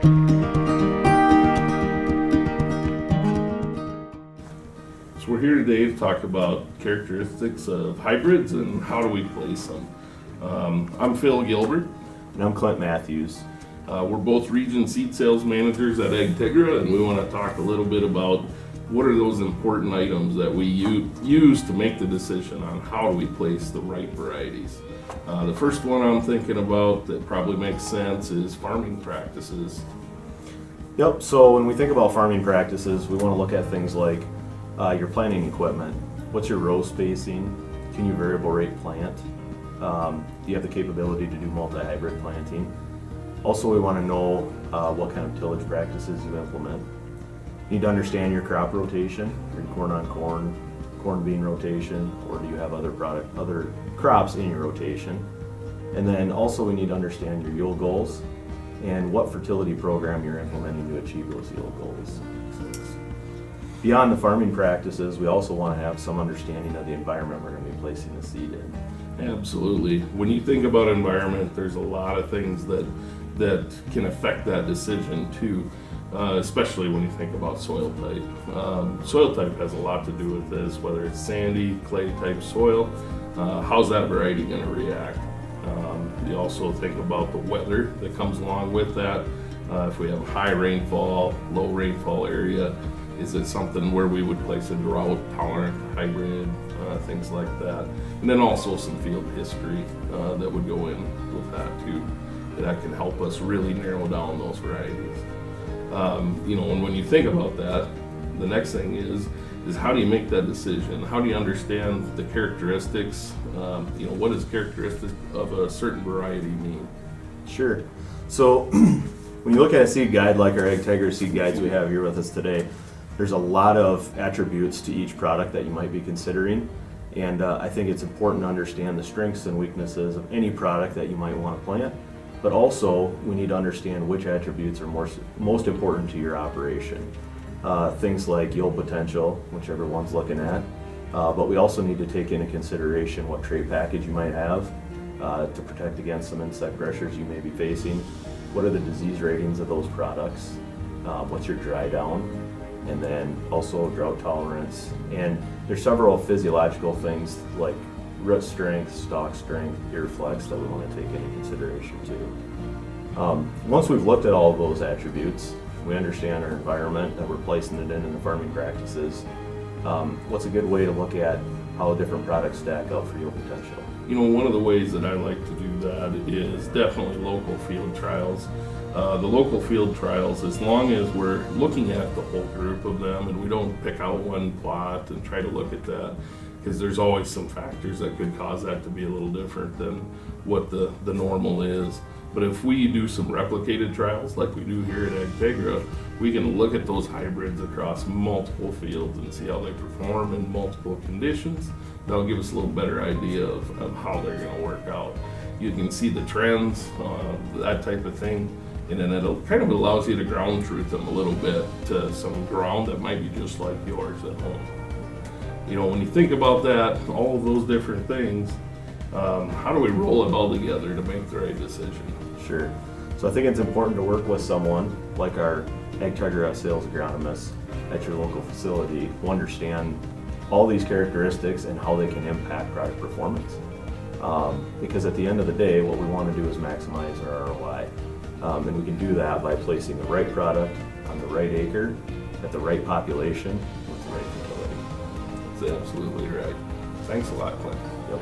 So we're here today to talk about characteristics of hybrids and how do we place them. I'm Phil Gilbert. And I'm Clint Matthews. We're both region seed sales managers at Agtegra, and we want to talk a little bit about what are those important items that we use to make the decision on how do we place the right varieties. The first one I'm thinking about that probably makes sense is farming practices. Yep, so when we think about farming practices, we want to look at things like your planting equipment. What's your row spacing? Can you variable rate plant? Do you have the capability to do multi-hybrid planting? Also, we want to know what kind of tillage practices you implement. You need to understand your crop rotation, your corn on corn, corn bean rotation, or do you have other crops in your rotation? And then also we need to understand your yield goals and what fertility program you're implementing to achieve those yield goals. Beyond the farming practices, we also want to have some understanding of the environment we're going to be placing the seed in. Absolutely. When you think about environment, there's a lot of things that can affect that decision too, especially when you think about soil type. Soil type has a lot to do with this, whether it's sandy, clay type soil, how's that variety going to react? You also think about the weather that comes along with that. If we have high rainfall, low rainfall area, is it something where we would place a drought tolerant hybrid, things like that. And then also some field history that would go in with that too. That can help us really narrow down those varieties. And when you think about that, the next thing is how do you make that decision? How do you understand the characteristics? What does characteristic of a certain variety mean? Sure. So when you look at a seed guide like our Agtegra seed guides we have here with us today, there's a lot of attributes to each product that you might be considering. And I think it's important to understand the strengths and weaknesses of any product that you might want to plant. But also, we need to understand which attributes are most important to your operation. Things like yield potential, which everyone's looking at. But we also need to take into consideration what trait package you might have to protect against some insect pressures you may be facing. What are the disease ratings of those products? What's your dry down? And then also drought tolerance. And there's several physiological things like root strength, stalk strength, ear flex that we want to take into consideration too. Once we've looked at all of those attributes, we understand our environment that we're placing it in the farming practices. What's a good way to look at how different products stack up for yield potential? One of the ways that I like to do that is definitely local field trials. The local field trials, as long as we're looking at the whole group of them and we don't pick out one plot and try to look at that, because there's always some factors that could cause that to be a little different than what the normal is. But if we do some replicated trials like we do here at Agtegra, we can look at those hybrids across multiple fields and see how they perform in multiple conditions. That'll give us a little better idea of how they're going to work out. You can see the trends, that type of thing, and then it'll kind of allows you to ground truth them a little bit to some ground that might be just like yours at home. When you think about that, all of those different things, how do we roll it all together to make the right decision? Sure. So I think it's important to work with someone like our Agtegra sales agronomists at your local facility who understand all these characteristics and how they can impact product performance. Because at the end of the day, what we want to do is maximize our ROI. And we can do that by placing the right product on the right acre, at the right population, with the right fertility. That's absolutely right. Thanks a lot, Clint. Yep.